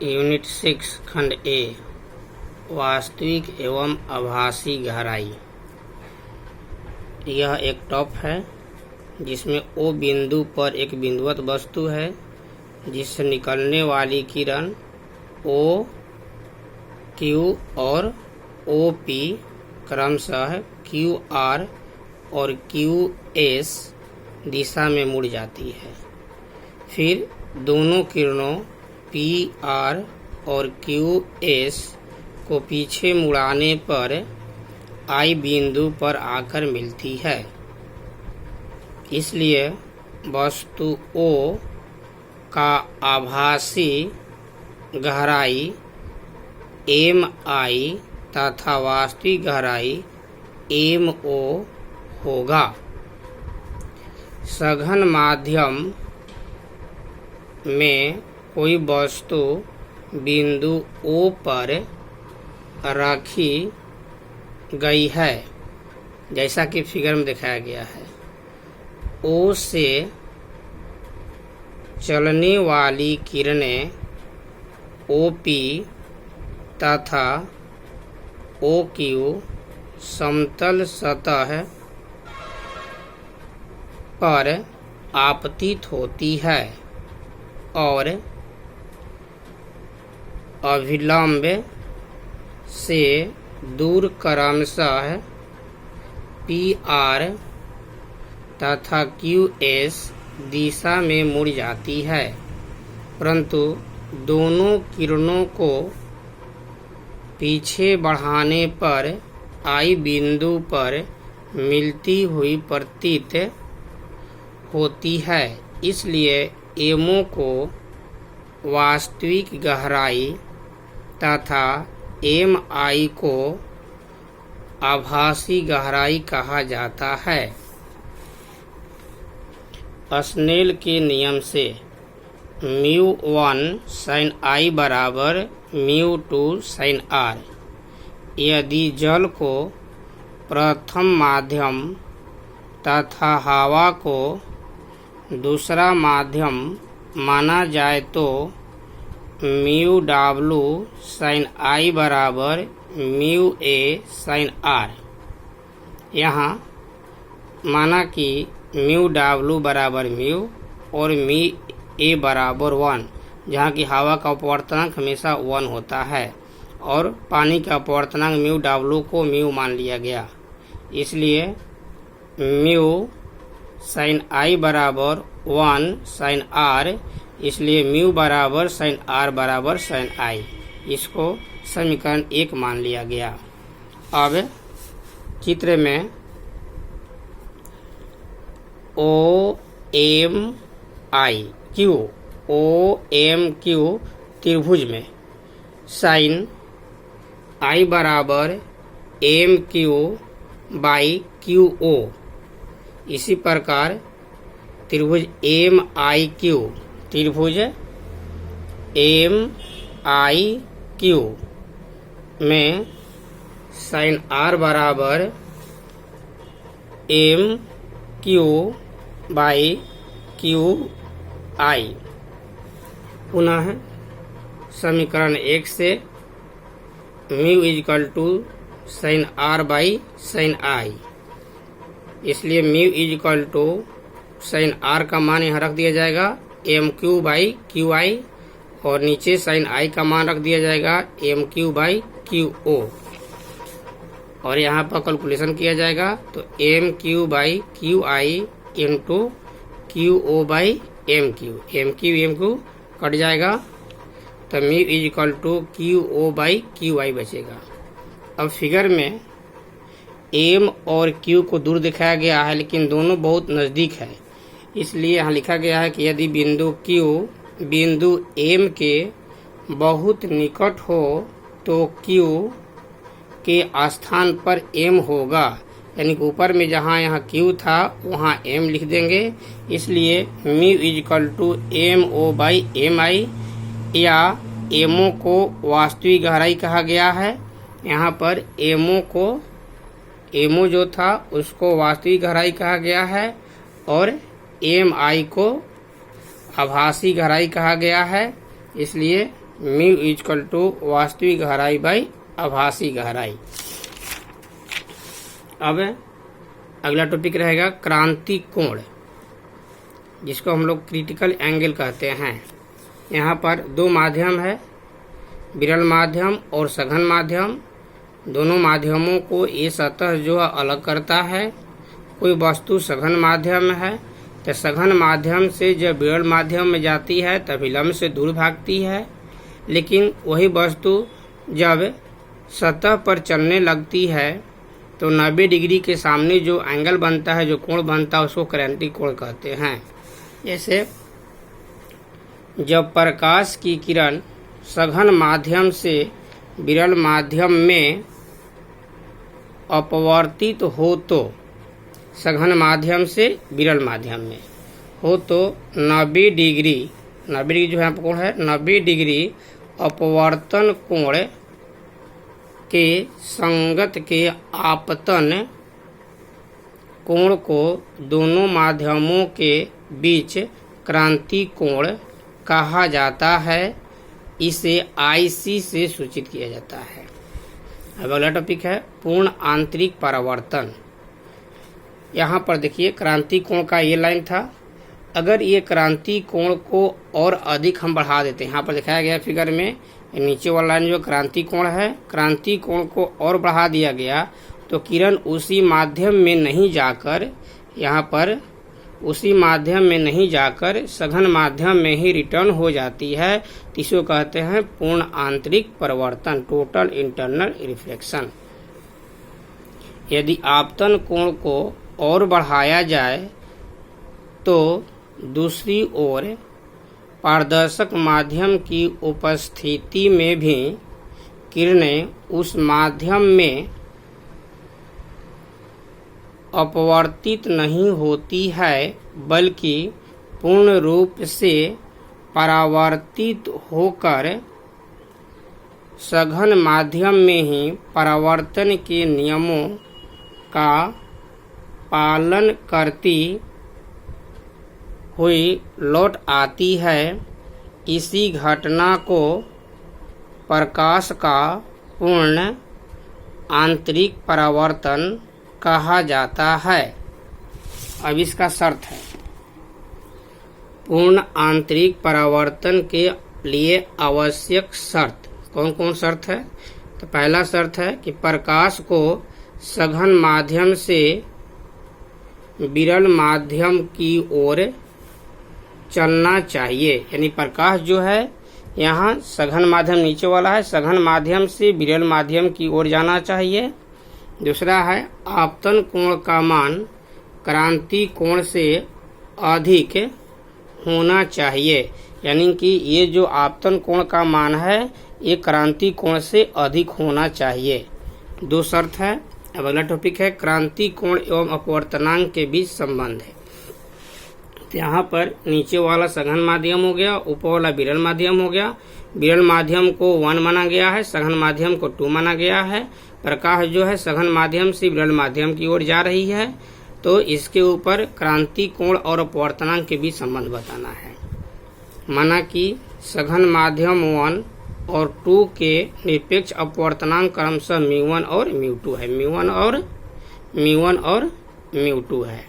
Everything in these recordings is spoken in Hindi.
यूनिट 6 खंड ए वास्तविक एवं आभासी गहराई। यह एक टॉप है जिसमें ओ बिंदु पर एक बिंदुवत वस्तु है जिससे निकलने वाली किरण ओ क्यू और ओ पी क्रमशः क्यू आर और क्यू एस दिशा में मुड़ जाती है। फिर दोनों किरणों पी आर और क्यू एस को पीछे मुड़ाने पर आई बिंदु पर आकर मिलती है। इसलिए वस्तु ओ का आभासी गहराई एम आई तथा वास्तविक गहराई एम ओ होगा। सघन माध्यम में कोई वस्तु बिंदु ओ पर रखी गई है जैसा कि फिगर में दिखाया गया है। ओ से चलने वाली किरणें ओ पी तथा ओ क्यू समतल सतह पर आपतित होती है और अभिलंब से दूर क्रमशः पी आर तथा क्यू एस दिशा में मुड़ जाती है, परंतु दोनों किरणों को पीछे बढ़ाने पर आई बिंदु पर मिलती हुई प्रतीत होती है। इसलिए एमओ को वास्तविक गहराई तथा एम आई को आभासी गहराई कहा जाता है। स्नेल के नियम से म्यू 1 sin I बराबर म्यू 2 sin R। यदि जल को प्रथम माध्यम तथा हवा को दूसरा माध्यम माना जाए तो म्यू डब्लू sin I बराबर म्यू ए sin R। यहाँ माना कि म्यू डब्लू बराबर म्यू और म्यू ए बराबर 1, जहाँ की हवा का अपवर्तनांक हमेशा 1 होता है और पानी का अपवर्तनांक म्यू डब्लू को म्यू मान लिया गया। इसलिए म्यू sin I बराबर 1 sin R, इसलिए म्यू बराबर sin R बराबर sin I। इसको समीकरण 1 मान लिया गया। अब चित्र में O M I Q O M Q त्रिभुज में साइन I बराबर M Q by Q O. इसी प्रकार त्रिभुज एम आई क्यू त्रिभुज एम आई क्यू में साइन आर बराबर M Q by Q I. पुनः समीकरण 1 से mu is equal to sine R by sine I. इसलिए mu is equal to sine R का मान यहाँ रख दिया जाएगा M Q by Q I और नीचे साइन आई का मान रख दिया जाएगा M Q by Q O और यहाँ पर कैलकुलेशन किया जाएगा तो M Q by Q I into Q O by M Q cut जाएगा तो mu is equal to Q O by Q I बचेगा। अब फिगर में एम और क्यू को दूर दिखाया गया है लेकिन दोनों बहुत नज़दीक है। इसलिए यहाँ लिखा गया है कि यदि बिंदु क्यू बिंदु एम के बहुत निकट हो तो क्यू के स्थान पर एम होगा, यानी कि ऊपर में जहाँ यहाँ क्यू था वहाँ एम लिख देंगे। इसलिए mu is equal to M O by M I या एमओ को वास्तविक गहराई कहा गया है। यहाँ पर एमओ जो था उसको वास्तविक गहराई कहा गया है और एम आई को आभासी गहराई कहा गया है। इसलिए म्यू इक्वल टू वास्तविक गहराई बाई आभासी गहराई। अब अगला टॉपिक रहेगा क्रांति कोण, जिसको हम लोग क्रिटिकल एंगल कहते हैं। यहाँ पर दो माध्यम है, विरल माध्यम और सघन माध्यम। दोनों माध्यमों को ये सतह जो अलग करता है। कोई वस्तु सघन माध्यम में है तो सघन माध्यम से जब विरल माध्यम में जाती है तब विलंब से दूर भागती है, लेकिन वही वस्तु जब सतह पर चलने लगती है तो 90 डिग्री के सामने जो एंगल बनता है, जो कोण बनता है, उसको क्रांति कोण कहते हैं। जैसे जब प्रकाश की किरण सघन माध्यम से विरल माध्यम में अपवर्तित हो तो, सघन माध्यम से विरल माध्यम में हो तो 90 डिग्री जो है कोण है 90 डिग्री अपवर्तन कोण के संगत के आपतन कोण को दोनों माध्यमों के बीच क्रांति कोण कहा जाता है। इसे IC से सूचित किया जाता है। अब अगला टॉपिक है पूर्ण आंतरिक परावर्तन। यहाँ पर देखिए क्रांति कोण का ये लाइन था। अगर ये क्रांति कोण को और अधिक हम बढ़ा देते हैं, यहाँ पर दिखाया गया फिगर में, नीचे वाला लाइन जो क्रांति कोण है, क्रांति कोण को और बढ़ा दिया गया तो किरण उसी माध्यम में नहीं जाकर, यहाँ पर उसी माध्यम में नहीं जाकर सघन माध्यम में ही रिटर्न हो जाती है। इसको कहते हैं पूर्ण आंतरिक परावर्तन, टोटल इंटरनल रिफ्लेक्शन। यदि आपतन कोण को और बढ़ाया जाए तो दूसरी ओर पारदर्शक माध्यम की उपस्थिति में भी किरणें उस माध्यम में अपवर्तित नहीं होती है, बल्कि पूर्ण रूप से परावर्तित होकर सघन माध्यम में ही परावर्तन के नियमों का पालन करती हुई लौट आती है। इसी घटना को प्रकाश का पूर्ण आंतरिक परावर्तन कहा जाता है। अब इसका शर्त है, पूर्ण आंतरिक परावर्तन के लिए आवश्यक शर्त कौन कौन शर्त है? तो पहला शर्त है कि प्रकाश को सघन माध्यम से विरल माध्यम की ओर चलना चाहिए। यानी प्रकाश जो है यहाँ सघन माध्यम नीचे वाला है, सघन माध्यम से विरल माध्यम की ओर जाना चाहिए। दूसरा है आपतन कोण का मान क्रांति कोण से अधिक होना चाहिए, यानी कि ये जो आपतन कोण का मान है ये क्रांति कोण से अधिक होना चाहिए। दो शर्त है। अब अगला टॉपिक है क्रांति कोण एवं अपवर्तनांक के बीच संबंध है। तो यहाँ पर नीचे वाला सघन माध्यम हो गया, ऊपर वाला विरल माध्यम हो गया। विरल माध्यम को 1 माना गया है, सघन माध्यम को 2 माना गया है। प्रकाश जो है सघन माध्यम से विरल माध्यम की ओर जा रही है, तो इसके ऊपर क्रांति कोण और अपवर्तनांक के बीच संबंध बताना है। माना कि सघन माध्यम 1 और 2 के निरपेक्ष अपवर्तनांक क्रमशः μ1 और μ2 है, μ1 और μ2 है,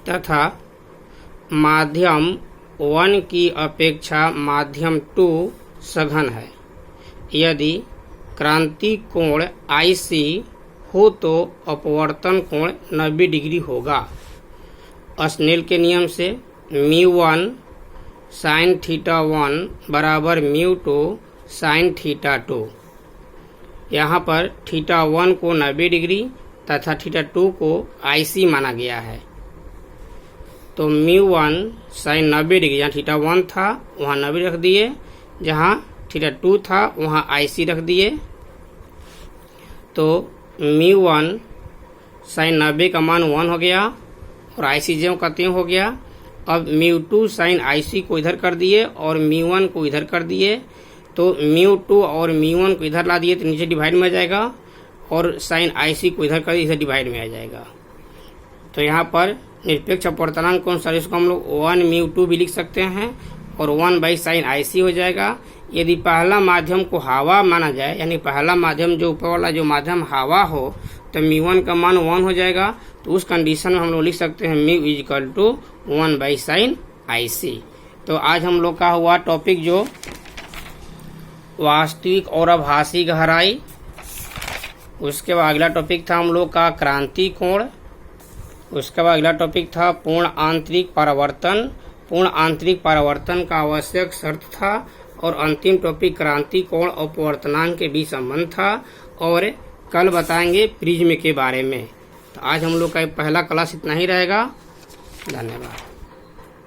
तथा माध्यम 1 की अपेक्षा माध्यम 2 सघन है। यदि क्रांति कोण IC हो तो अपवर्तन कोण 90 डिग्री होगा। स्नेल के नियम से μ1 sin θ1 बराबर μ2 sin θ2। यहाँ पर θ1 को 90 डिग्री तथा θ2 को IC माना गया है। तो μ1 sin 90 डिग्री, यहाँ θ1 था वहाँ 90 रख दिए, जहाँ θ2 था वहाँ IC रख दिए। तो μ1 sin 90 का मान 1 हो गया और IC जो का त्यों हो गया। अब μ2 sin IC को इधर कर दिए और μ1 को इधर कर दिए, तो μ2 और μ1 को इधर ला दिए तो नीचे डिवाइड में आ जाएगा, और sin IC को इधर कर दिए इधर डिवाइड में आ जाएगा। तो यहाँ पर निरपेक्ष अपवर्तनांक कौन सा, इसको हम लोग 1 μ2 भी लिख सकते हैं और 1/sin IC हो जाएगा। यदि पहला माध्यम को हवा माना जाए, यानी पहला माध्यम जो ऊपर वाला जो माध्यम हवा हो, तो μ1 का मान 1 हो जाएगा। तो उस कंडीशन में हम लोग लिख सकते हैं μ = 1/sin IC। तो आज हम लोग का हुआ टॉपिक जो वास्तविक और आभासी गहराई। उसके बाद अगला टॉपिक था हम लोग का क्रांति कोण। उसके बाद अगला टॉपिक था पूर्ण आंतरिक परावर्तन। पूर्ण आंतरिक परावर्तन का आवश्यक शर्त था। और अंतिम टॉपिक क्रांति कोण और परावर्तनांक के बीच संबंध था। और कल बताएंगे प्रिज्म के बारे में। तो आज हम लोग का पहला क्लास इतना ही रहेगा। धन्यवाद।